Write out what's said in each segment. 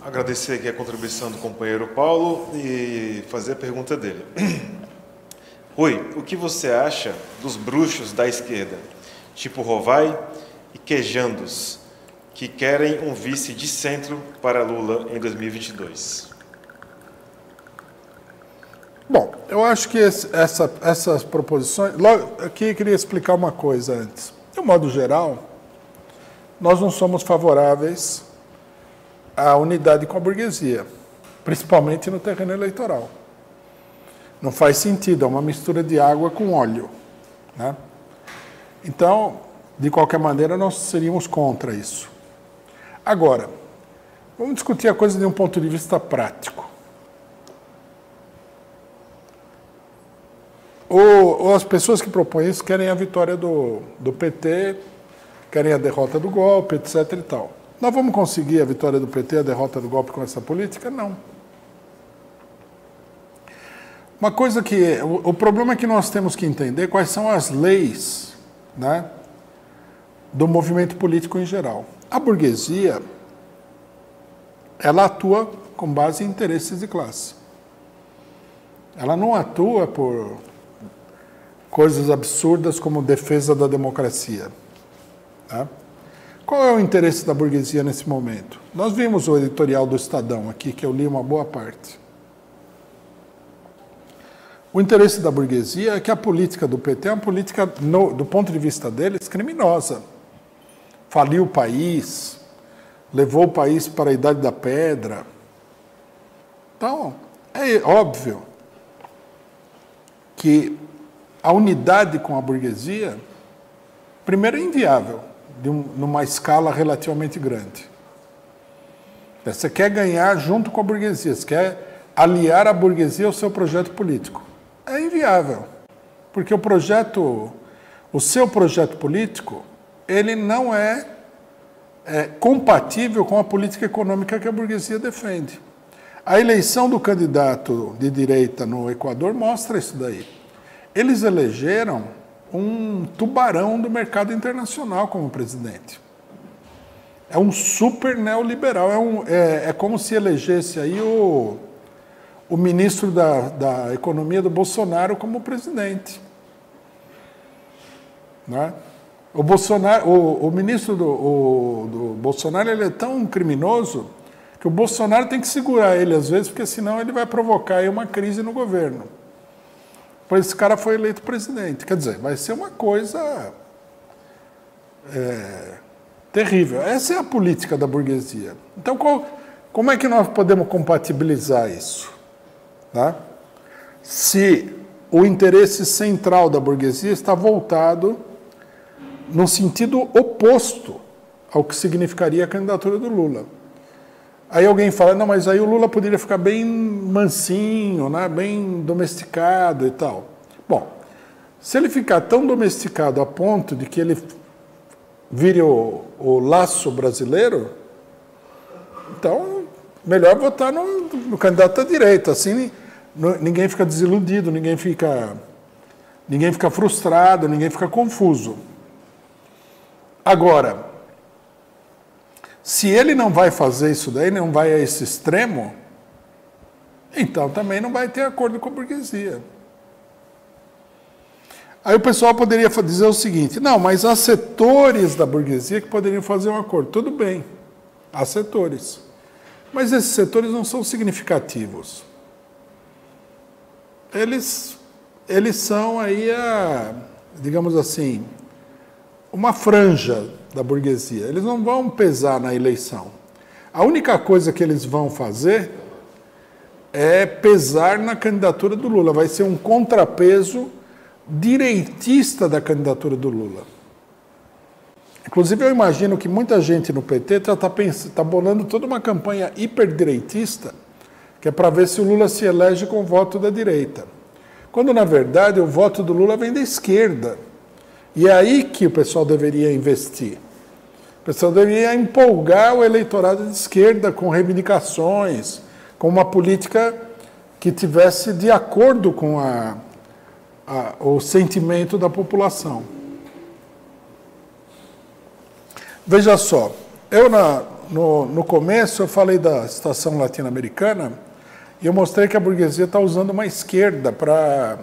agradecer aqui a contribuição do companheiro Paulo e fazer a pergunta dele. Oi, o que você acha dos bruxos da esquerda, tipo Rovai e Quejandos, que querem um vice de centro para Lula em 2022? Bom, eu acho que essas proposições... Logo, aqui eu queria explicar uma coisa antes. De um modo geral, nós não somos favoráveis à unidade com a burguesia, principalmente no terreno eleitoral. Não faz sentido, é uma mistura de água com óleo, né? Então, de qualquer maneira, nós seríamos contra isso. Agora, vamos discutir a coisa de um ponto de vista prático. Ou as pessoas que propõem isso querem a vitória do PT, querem a derrota do golpe, etc. e tal. Nós vamos conseguir a vitória do PT, a derrota do golpe com essa política? Não. Uma coisa que... O problema é que nós temos que entender quais são as leis, né, do movimento político em geral. A burguesia, ela atua com base em interesses de classe. Ela não atua por coisas absurdas como defesa da democracia. Tá? Qual é o interesse da burguesia nesse momento? Nós vimos o editorial do Estadão aqui, que eu li uma boa parte. O interesse da burguesia é que a política do PT é uma política, do ponto de vista deles, criminosa. Faliu o país, levou o país para a Idade da Pedra. Então, é óbvio que a unidade com a burguesia, primeiro, é inviável, numa escala relativamente grande. Você quer ganhar junto com a burguesia, você quer aliar a burguesia ao seu projeto político. É inviável, porque o seu projeto político, ele não é compatível com a política econômica que a burguesia defende. A eleição do candidato de direita no Equador mostra isso daí. Eles elegeram um tubarão do mercado internacional como presidente. É um super neoliberal. É como se elegesse aí o ministro da Economia do Bolsonaro como presidente. Né? O ministro do Bolsonaro, ele é tão criminoso que o Bolsonaro tem que segurar ele às vezes, porque senão ele vai provocar aí uma crise no governo. Pois esse cara foi eleito presidente. Quer dizer, vai ser uma coisa terrível. Essa é a política da burguesia. Então, como é que nós podemos compatibilizar isso? Tá? Se o interesse central da burguesia está voltado no sentido oposto ao que significaria a candidatura do Lula. Aí alguém fala, não, mas aí o Lula poderia ficar bem mansinho, né, bem domesticado e tal. Bom, se ele ficar tão domesticado a ponto de que ele vire o laço brasileiro, então melhor votar no candidato da direita, assim ninguém fica desiludido, ninguém fica frustrado, ninguém fica confuso. Agora, se ele não vai fazer isso daí, não vai a esse extremo, então também não vai ter acordo com a burguesia. Aí o pessoal poderia dizer o seguinte, não, mas há setores da burguesia que poderiam fazer um acordo. Tudo bem, há setores. Mas esses setores não são significativos. Eles são aí, digamos assim, uma franja da burguesia. Eles não vão pesar na eleição. A única coisa que eles vão fazer é pesar na candidatura do Lula. Vai ser um contrapeso direitista da candidatura do Lula. Inclusive, eu imagino que muita gente no PT está bolando toda uma campanha hiperdireitista, que é para ver se o Lula se elege com o voto da direita. Quando, na verdade, o voto do Lula vem da esquerda. E é aí que o pessoal deveria investir. O pessoal deveria empolgar o eleitorado de esquerda com reivindicações, com uma política que tivesse de acordo com o sentimento da população. Veja só, eu no começo eu falei da situação latino-americana e eu mostrei que a burguesia está usando uma esquerda para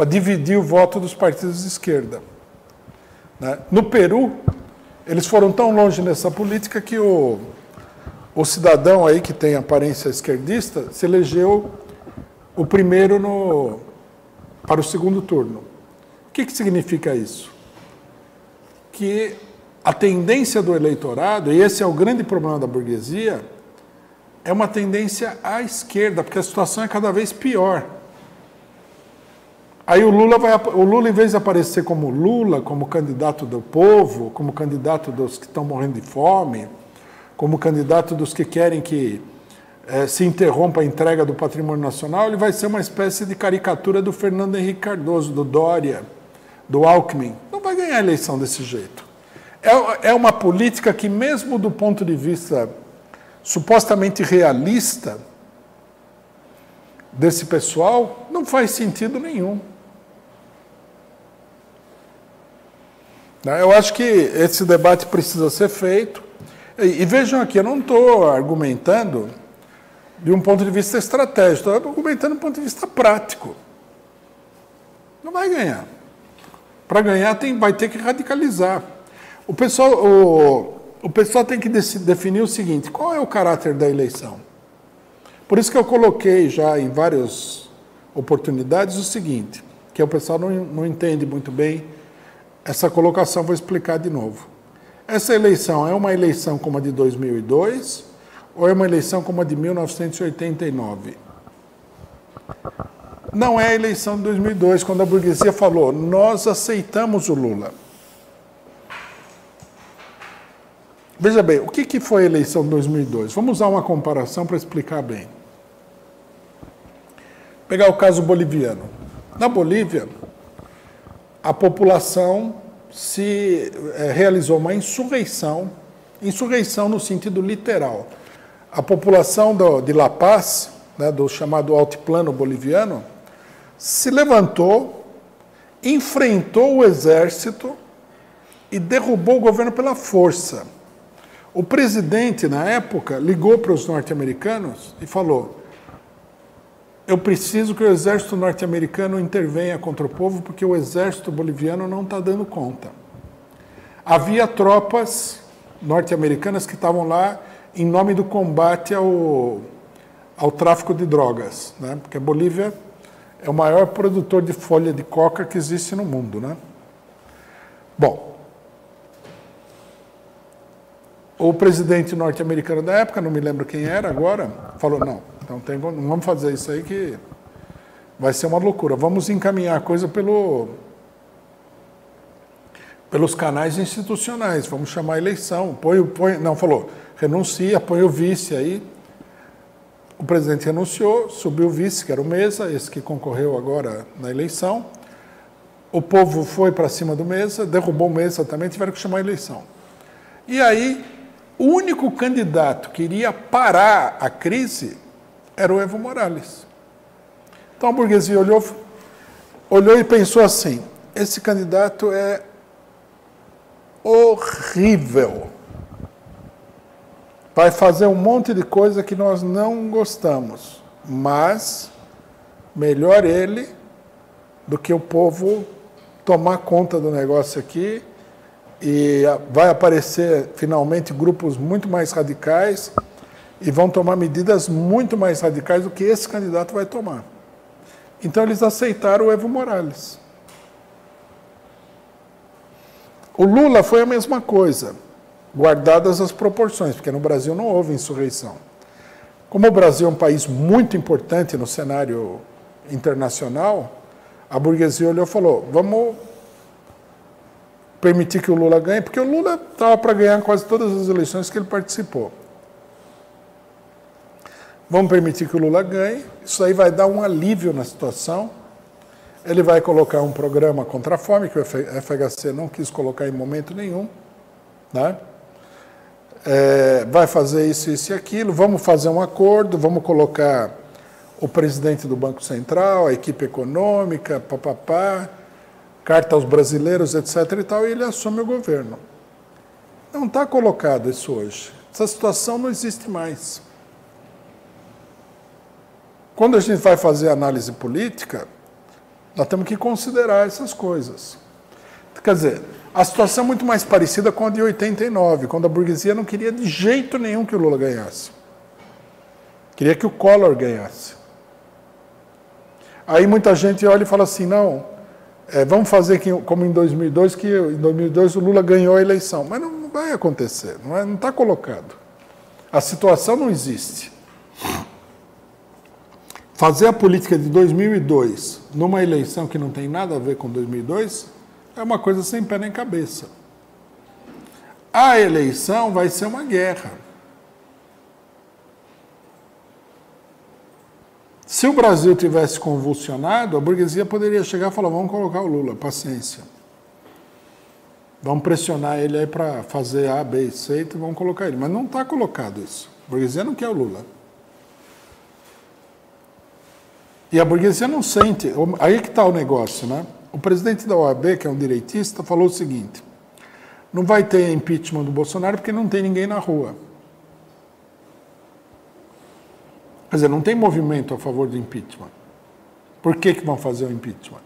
dividir o voto dos partidos de esquerda. Né? No Peru, eles foram tão longe nessa política que o cidadão aí que tem aparência esquerdista se elegeu o primeiro para o segundo turno. O que significa isso? Que a tendência do eleitorado, e esse é o grande problema da burguesia, é uma tendência à esquerda, porque a situação é cada vez pior. Aí o Lula, em vez de aparecer como Lula, como candidato do povo, como candidato dos que estão morrendo de fome, como candidato dos que querem que se interrompa a entrega do patrimônio nacional, ele vai ser uma espécie de caricatura do Fernando Henrique Cardoso, do Dória, do Alckmin. Não vai ganhar a eleição desse jeito. É uma política que, mesmo do ponto de vista supostamente realista desse pessoal, não faz sentido nenhum. Eu acho que esse debate precisa ser feito. E vejam aqui, eu não estou argumentando de um ponto de vista estratégico, estou argumentando de um ponto de vista prático. Não vai ganhar. Para ganhar, vai ter que radicalizar. O pessoal tem que definir o seguinte: qual é o caráter da eleição? Por isso que eu coloquei já em várias oportunidades o seguinte, que o pessoal não entende muito bem essa colocação, vou explicar de novo. Essa eleição é uma eleição como a de 2002 ou é uma eleição como a de 1989? Não é a eleição de 2002, quando a burguesia falou: nós aceitamos o Lula. Veja bem, o que foi a eleição de 2002? Vamos usar uma comparação para explicar bem. Pegar o caso boliviano. Na Bolívia, a população realizou uma insurreição no sentido literal. A população de La Paz, né, do chamado altiplano boliviano, se levantou, enfrentou o exército e derrubou o governo pela força. O presidente, na época, ligou para os norte-americanos e falou: eu preciso que o exército norte-americano intervenha contra o povo, porque o exército boliviano não está dando conta. Havia tropas norte-americanas que estavam lá em nome do combate ao tráfico de drogas, né? Porque a Bolívia é o maior produtor de folha de coca que existe no mundo, né? Bom, o presidente norte-americano da época, não me lembro quem era agora, falou: não vamos fazer isso aí que vai ser uma loucura. Vamos encaminhar a coisa pelos canais institucionais, vamos chamar a eleição. Falou, renuncia, põe o vice aí. O presidente renunciou, subiu o vice, que era o Mesa, esse que concorreu agora na eleição. O povo foi para cima do Mesa, derrubou o Mesa também, tiveram que chamar a eleição. E aí, o único candidato que iria parar a crise era o Evo Morales. Então a burguesia olhou e pensou assim: esse candidato é horrível. Vai fazer um monte de coisa que nós não gostamos, mas melhor ele do que o povo tomar conta do negócio aqui, e vai aparecer finalmente grupos muito mais radicais e vão tomar medidas muito mais radicais do que esse candidato vai tomar. Então eles aceitaram o Evo Morales. O Lula foi a mesma coisa, guardadas as proporções, porque no Brasil não houve insurreição. Como o Brasil é um país muito importante no cenário internacional, a burguesia olhou e falou: vamos permitir que o Lula ganhe, porque o Lula estava para ganhar quase todas as eleições que ele participou. Vamos permitir que o Lula ganhe, isso aí vai dar um alívio na situação. Ele vai colocar um programa contra a fome, que o FHC não quis colocar em momento nenhum, né? Vai fazer isso, isso e aquilo, vamos fazer um acordo, vamos colocar o presidente do Banco Central, a equipe econômica, papapá, carta aos brasileiros, etc. e tal, e ele assume o governo. Não está colocado isso hoje. Essa situação não existe mais. Quando a gente vai fazer análise política, nós temos que considerar essas coisas. Quer dizer, a situação é muito mais parecida com a de 89, quando a burguesia não queria de jeito nenhum que o Lula ganhasse. Queria que o Collor ganhasse. Aí muita gente olha e fala assim, não, vamos fazer como em 2002, que em 2002 o Lula ganhou a eleição. Mas não vai acontecer, não está colocado. A situação não existe. Fazer a política de 2002 numa eleição que não tem nada a ver com 2002 é uma coisa sem pé nem cabeça. A eleição vai ser uma guerra. Se o Brasil tivesse convulsionado, a burguesia poderia chegar e falar, vamos colocar o Lula, paciência. Vamos pressionar ele aí para fazer A, B e C e vamos colocar ele. Mas não está colocado isso. A burguesia não quer o Lula. E a burguesia não sente. Aí que está o negócio, né? O presidente da OAB, que é um direitista, falou o seguinte, não vai ter impeachment do Bolsonaro porque não tem ninguém na rua. Quer dizer, não tem movimento a favor do impeachment. Por que vão fazer o impeachment?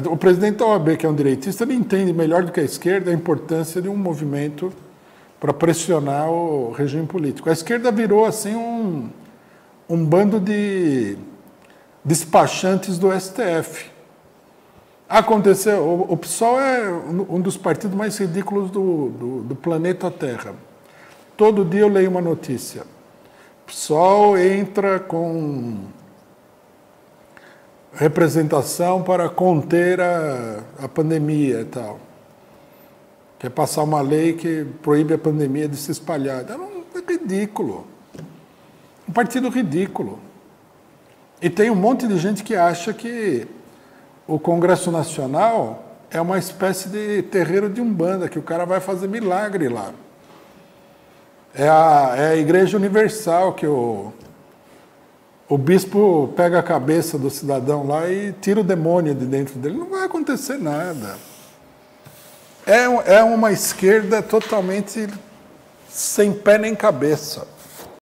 O presidente da OAB, que é um direitista, ele entende melhor do que a esquerda a importância de um movimento para pressionar o regime político. A esquerda virou assim um bando de despachantes do STF. Aconteceu, o PSOL é um dos partidos mais ridículos do planeta Terra. Todo dia eu leio uma notícia. O PSOL entra com representação para conter a pandemia e tal. Quer passar uma lei que proíbe a pandemia de se espalhar. É ridículo. Um partido ridículo. E tem um monte de gente que acha que o Congresso Nacional é uma espécie de terreiro de Umbanda, que o cara vai fazer milagre lá. É a Igreja Universal, que o bispo pega a cabeça do cidadão lá e tira o demônio de dentro dele. Não vai acontecer nada. É uma esquerda totalmente sem pé nem cabeça.